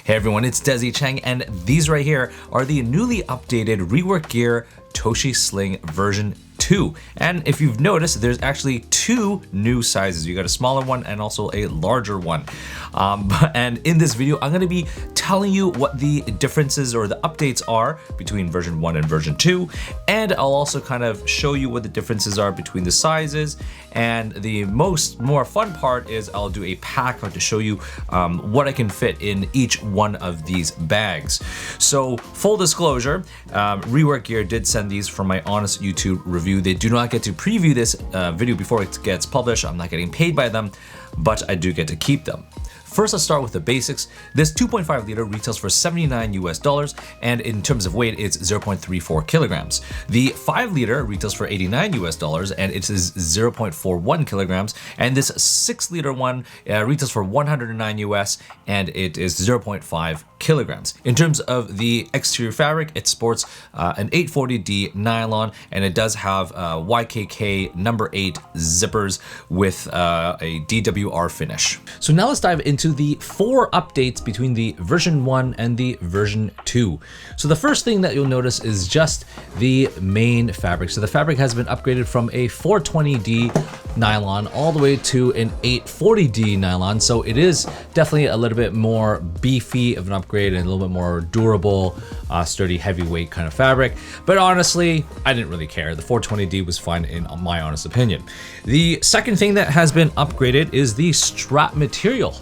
Hey everyone, it's Desy Cheng, and these right here are the newly updated Rework Gear Toshi Sling version 2. And if you've noticed, there's actually two new sizes. You got a smaller one and also a larger one. And in this video, I'm going to be telling you what the differences or the updates are between version 1 and version 2. And I'll also kind of show you what the differences are between the sizes. And the more fun part is I'll do a pack to show you what I can fit in each one of these bags. So full disclosure, Rework Gear did send these from my honest YouTube review. They do not get to preview this video before it gets published. I'm not getting paid by them, but I do get to keep them. First, let's start with the basics. This 2.5 liter retails for $79 US, and in terms of weight, it's 0.34 kilograms. The 5 liter retails for $89 US, and it is 0.41 kilograms. And this 6 liter one retails for $109 US, and it is 0.5 kilograms. In terms of the exterior fabric, it sports an 840D nylon, and it does have YKK number 8 zippers with a DWR finish. So now let's dive into the 4 updates between the version 1 and the version 2. So the first thing that you'll notice is just the main fabric. So the fabric has been upgraded from a 420D nylon all the way to an 840D nylon. So it is definitely a little bit more beefy of an upgrade and a little bit more durable, sturdy, heavyweight kind of fabric. But honestly, I didn't really care. The 420D was fine in my honest opinion. The second thing that has been upgraded is the strap material.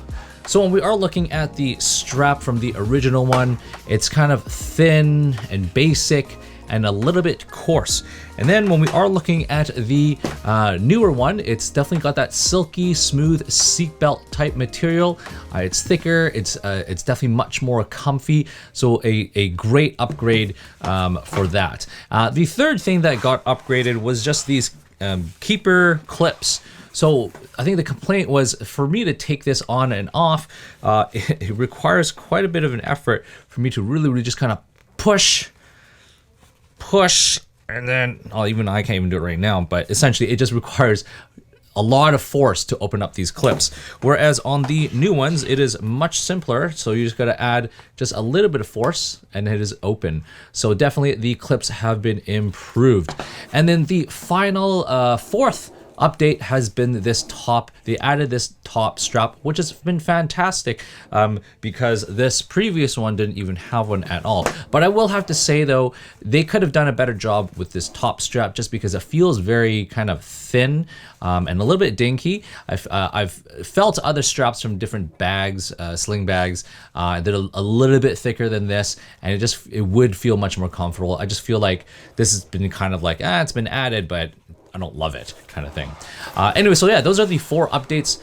So when we are looking at the strap from the original one, it's kind of thin and basic and a little bit coarse. And then when we are looking at the newer one, it's definitely got that silky, smooth seatbelt type material. It's thicker, it's definitely much more comfy. So a great upgrade for that. The third thing that got upgraded was just these keeper clips. So I think the complaint was for me to take this on and off, it requires quite a bit of an effort for me to really just kind of push, and then, even I can't even do it right now, but essentially it just requires a lot of force to open up these clips. Whereas on the new ones, it is much simpler. So you just gotta add just a little bit of force and it is open. So definitely the clips have been improved. And then the final fourth update has been this top. They added this top strap, which has been fantastic because this previous one didn't even have one at all. But I will have to say though, they could have done a better job with this top strap just because it feels very kind of thin and a little bit dinky. I've felt other straps from different bags, sling bags, that are a little bit thicker than this, and it would feel much more comfortable. I just feel like this has been kind of like, it's been added, but I don't love it kind of thing. Anyway, so yeah, those are the 4 updates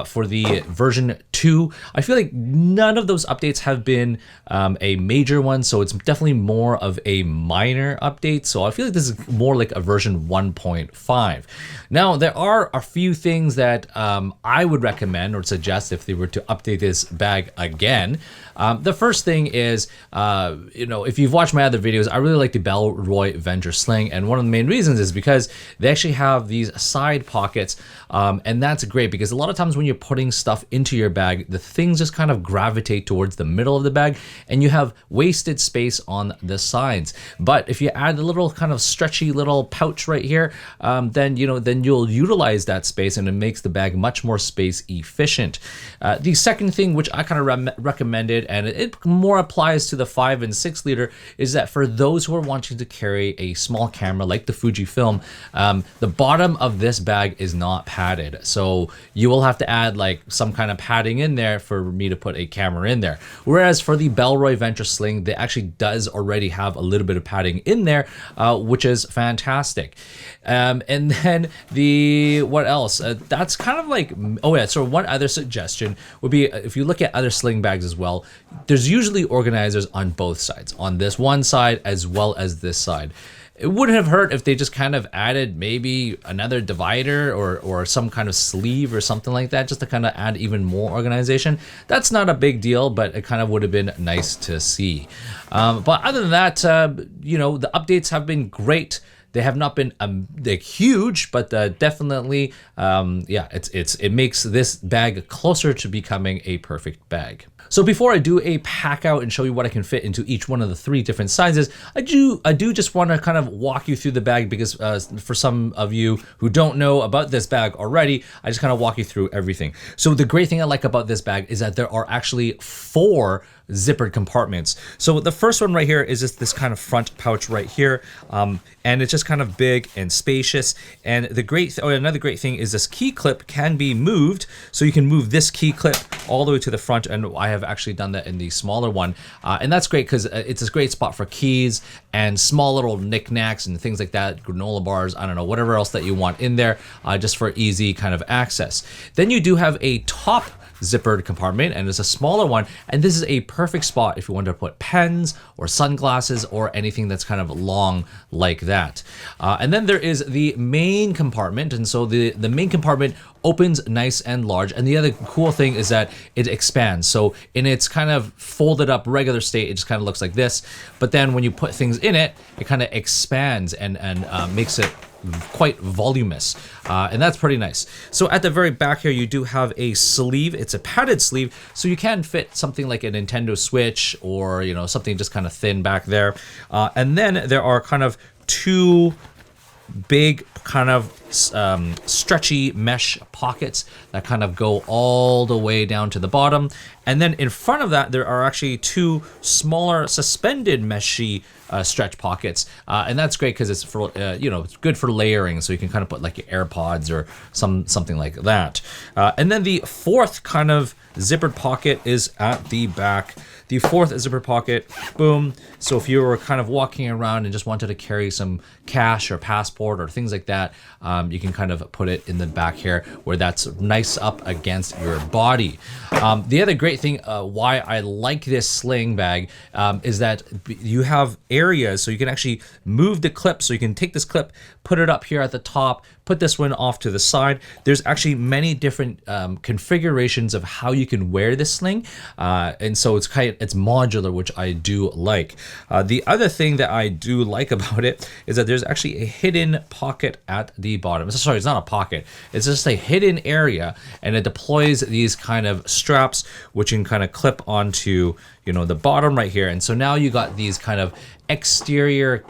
for the version 2. I feel like none of those updates have been a major one, so it's definitely more of a minor update. So I feel like this is more like a version 1.5. Now, there are a few things that I would recommend or suggest if they were to update this bag again. The first thing is, if you've watched my other videos, I really like the Bellroy Venture Sling, and one of the main reasons is because they actually have these side pockets, and that's great because a lot of times when you're putting stuff into your bag, the things just kind of gravitate towards the middle of the bag, and you have wasted space on the sides. But if you add a little kind of stretchy little pouch right here, then you'll utilize that space, and it makes the bag much more space efficient. The second thing, which I kind of recommended, and it more applies to the 5 and 6 liter, is that for those who are wanting to carry a small camera like the Fujifilm, the bottom of this bag is not padded. So you will have to add like some kind of padding in there for me to put a camera in there. Whereas for the Bellroy Venture Sling, they actually does already have a little bit of padding in there, which is fantastic. And then what else? That's kind of like, so one other suggestion would be if you look at other sling bags as well, there's usually organizers on both sides, on this one side as well as this side. It wouldn't have hurt if they just kind of added maybe another divider or some kind of sleeve or something like that, just to kind of add even more organization. That's not a big deal, but it kind of would have been nice to see. But other than that, the updates have been great. They have not been like huge, but definitely, it makes this bag closer to becoming a perfect bag. So before I do a pack out and show you what I can fit into each one of the 3 different sizes, I do just want to kind of walk you through the bag because for some of you who don't know about this bag already, I just kind of walk you through everything. So the great thing I like about this bag is that there are actually 4 zippered compartments. So the first one right here is just this kind of front pouch right here, and it's just kind of big and spacious. And the another great thing is this key clip can be moved, so you can move this key clip all the way to the front, and I have actually done that in the smaller one, and that's great because it's a great spot for keys and small little knickknacks and things like that, granola bars, I don't know, whatever else that you want in there, just for easy kind of access. Then you do have a top zippered compartment, and it's a smaller one, and this is a perfect spot if you want to put pens or sunglasses or anything that's kind of long like that. And then there is the main compartment, and so the main compartment opens nice and large, and the other cool thing is that it expands. So in its kind of folded up regular state, it just kind of looks like this, but then when you put things in it, it kind of expands and makes it quite voluminous, and that's pretty nice. So at the very back here, you do have a sleeve. It's a padded sleeve, so you can fit something like a Nintendo Switch or, you know, something just kind of thin back there. And then there are kind of 2 big kind of stretchy mesh pockets that kind of go all the way down to the bottom. And then in front of that, there are actually 2 smaller suspended meshy stretch pockets. And that's great because it's for, you know, it's good for layering. So you can kind of put like your AirPods or something like that. And then the 4th kind of zippered pocket is at the back. The 4th zipper pocket, boom. So if you were kind of walking around and just wanted to carry some cash or passport or things like that, you can kind of put it in the back here where that's nice up against your body. The other great thing why I like this sling bag is that you have areas so you can actually move the clip. So you can take this clip, put it up here at the top, put this one off to the side. There's actually many different configurations of how you can wear this sling, and so it's modular, which I do like. The other thing that I do like about it is that there's actually a hidden pocket at the bottom. Sorry, it's not a pocket. It's just a hidden area, and it deploys these kind of straps, which you can kind of clip onto, you know, the bottom right here. And so now you got these kind of exterior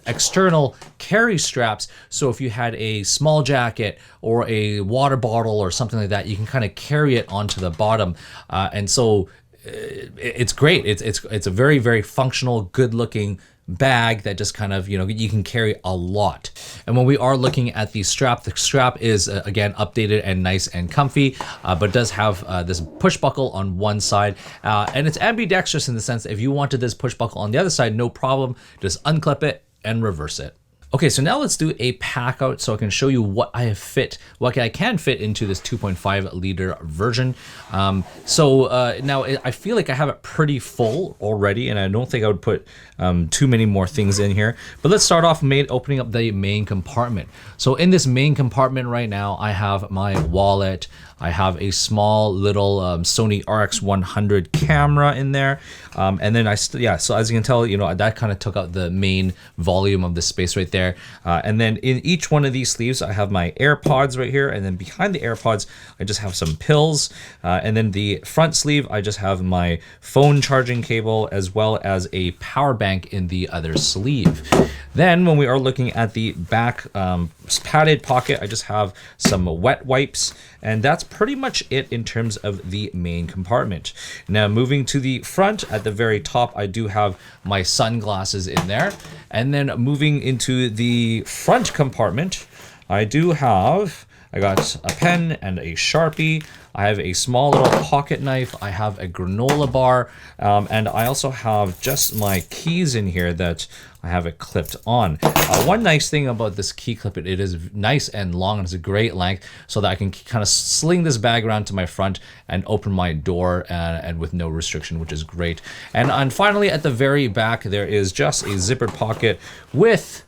external carry straps, so if you had a small jacket or a water bottle or something like that, you can kind of carry it onto the bottom, and so it's great. It's a very, very functional, good looking bag that just kind of, you know, you can carry a lot. And when we are looking at the strap is again updated and nice and comfy, but does have this push buckle on one side, and it's ambidextrous in the sense that if you wanted this push buckle on the other side, no problem, just unclip it and reverse it. Okay, so now let's do a pack out so I can show you what I can fit into this 2.5 liter version. Now I feel like I have it pretty full already, and I don't think I would put too many more things in here. But let's start off opening up the main compartment. So in this main compartment right now, I have my wallet. I have a small little Sony RX100 camera in there. And then so as you can tell, you know, that kind of took out the main volume of the space right there. And then in each one of these sleeves, I have my AirPods right here. And then behind the AirPods, I just have some pills. And then the front sleeve, I just have my phone charging cable as well as a power bank in the other sleeve. Then when we are looking at the back padded pocket, I just have some wet wipes, and that's pretty much it in terms of the main compartment. Now moving to the front, at the very top, I do have my sunglasses in there. And then moving into the front compartment, I got a pen and a Sharpie. I have a small little pocket knife. I have a granola bar. And I also have just my keys in here that I have it clipped on. One nice thing about this key clip, it is nice and long, and it's a great length, so that I can kind of sling this bag around to my front and open my door and with no restriction, which is great. And finally, at the very back, there is just a zippered pocket with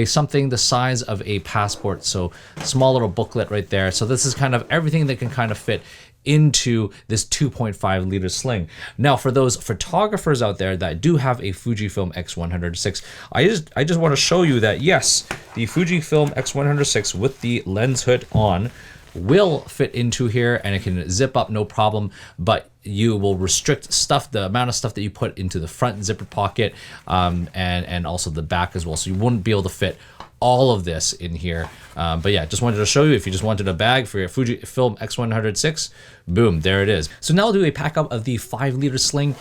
something the size of a passport, so small little booklet right there. So this is kind of everything that can kind of fit into this 2.5 liter sling. Now, for those photographers out there that do have a Fujifilm X100VI, I just want to show you that yes, the Fujifilm X100VI with the lens hood on will fit into here, and it can zip up no problem. But you will restrict the amount of stuff that you put into the front zipper pocket, and also the back as well. So you wouldn't be able to fit all of this in here. But yeah, just wanted to show you, if you just wanted a bag for your Fujifilm X106, boom, there it is. So now I'll do a pack up of the 5-liter sling.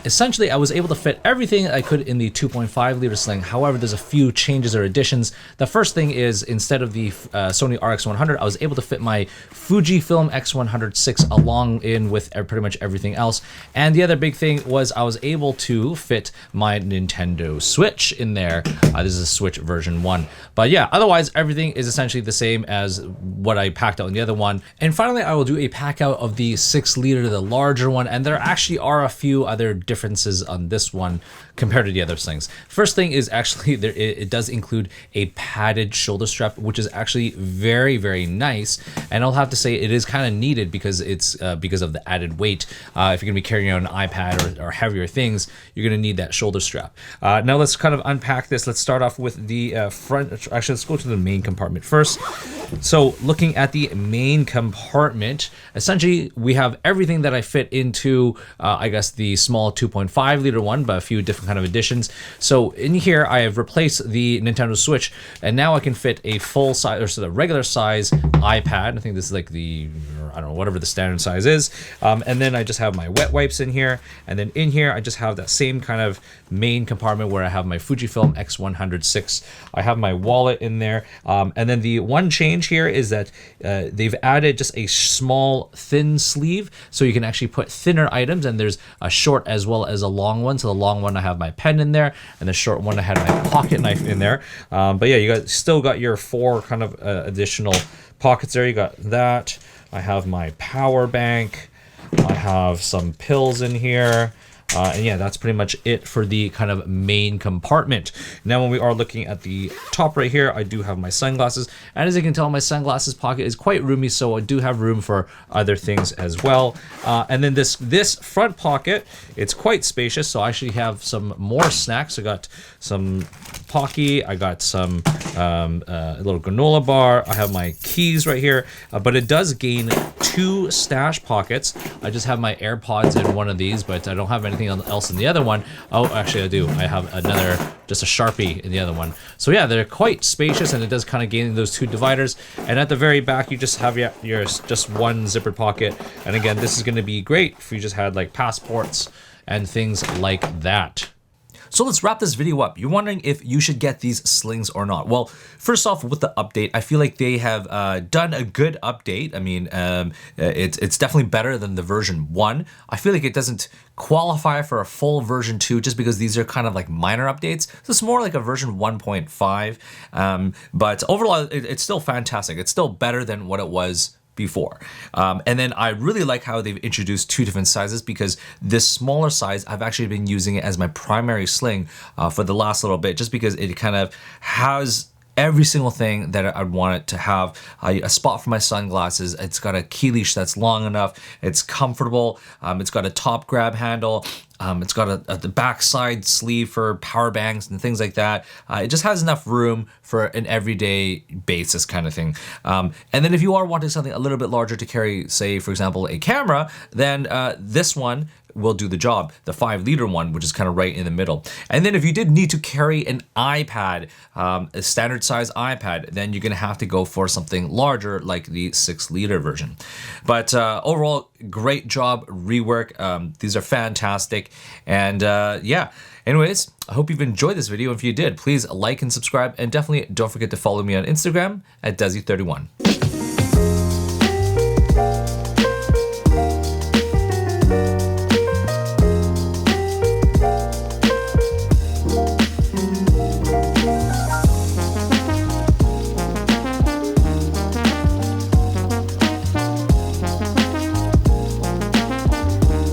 Essentially, I was able to fit everything I could in the 2.5-liter sling. However, there's a few changes or additions. The first thing is, instead of the Sony RX100, I was able to fit my Fujifilm X106 along in with pretty much everything else. And the other big thing was I was able to fit my Nintendo Switch in there. This is a Switch version 1. But yeah, otherwise everything is essentially the same as what I packed out in the other one. And finally, I will do a pack out of the 6-liter, the larger one, and there actually are a few other differences on this one compared to the other slings. First thing is actually it does include a padded shoulder strap, which is actually very, very nice. And I'll have to say it is kind of needed because it's because of the added weight. If you're gonna be carrying out an iPad or heavier things, you're gonna need that shoulder strap. Now let's kind of unpack this. Let's start off with the front. Actually, let's go to the main compartment first. So looking at the main compartment, essentially we have everything that I fit into, I guess, the small 2.5-liter one, but a few different kind of additions. So in here, I have replaced the Nintendo Switch, and now I can fit a full size, or so the regular size iPad. I think this is like the, I don't know, whatever the standard size is. And then I just have my wet wipes in here. And then in here, I just have that same kind of main compartment where I have my Fujifilm X106. I have my wallet in there. And then the one change here is that they've added just a small thin sleeve, so you can actually put thinner items, and there's a short as well as a long one. So the long one, I have my pen in there, and the short one, I had my pocket knife in there. But yeah, you still got your 4 kind of additional pockets there. You got that. I have my power bank. I have some pills in here. And yeah, that's pretty much it for the kind of main compartment. Now, when we are looking at the top right here, I do have my sunglasses. And as you can tell, my sunglasses pocket is quite roomy, so I do have room for other things as well. And then this front pocket, it's quite spacious, so I actually have some more snacks. I got some Pocky, I got some a little granola bar, I have my keys right here, but it does gain 2 stash pockets. I just have my AirPods in one of these, but I don't have anything else in the other one. Oh, actually I do. I have just a Sharpie in the other one. So yeah, they're quite spacious, and it does kind of gain those 2 dividers. And at the very back, you just have your just one zippered pocket. And again, this is going to be great if you just had like passports and things like that. So let's wrap this video up. You're wondering if you should get these slings or not. Well, first off, with the update, I feel like they have done a good update. I mean, it's definitely better than the version 1. I feel like it doesn't qualify for a full version 2 just because these are kind of like minor updates. So it's more like a version 1.5. But overall, it's still fantastic. It's still better than what it was before. And then I really like how they've introduced 2 different sizes, because this smaller size, I've actually been using it as my primary sling for the last little bit, just because it kind of has every single thing that I'd want it to have. A spot for my sunglasses. It's got a key leash that's long enough. It's comfortable. It's got a top grab handle. It's got the backside sleeve for power banks and things like that. It just has enough room for an everyday basis kind of thing. And then if you are wanting something a little bit larger to carry, say, for example, a camera, then this one will do the job, the 5-liter one, which is kind of right in the middle. And then if you did need to carry an iPad, a standard size iPad, then you're gonna have to go for something larger like the 6-liter version. But overall, great job, Rework. These are fantastic. And yeah, anyways, I hope you've enjoyed this video. If you did, please like and subscribe, and definitely don't forget to follow me on Instagram at Desy31.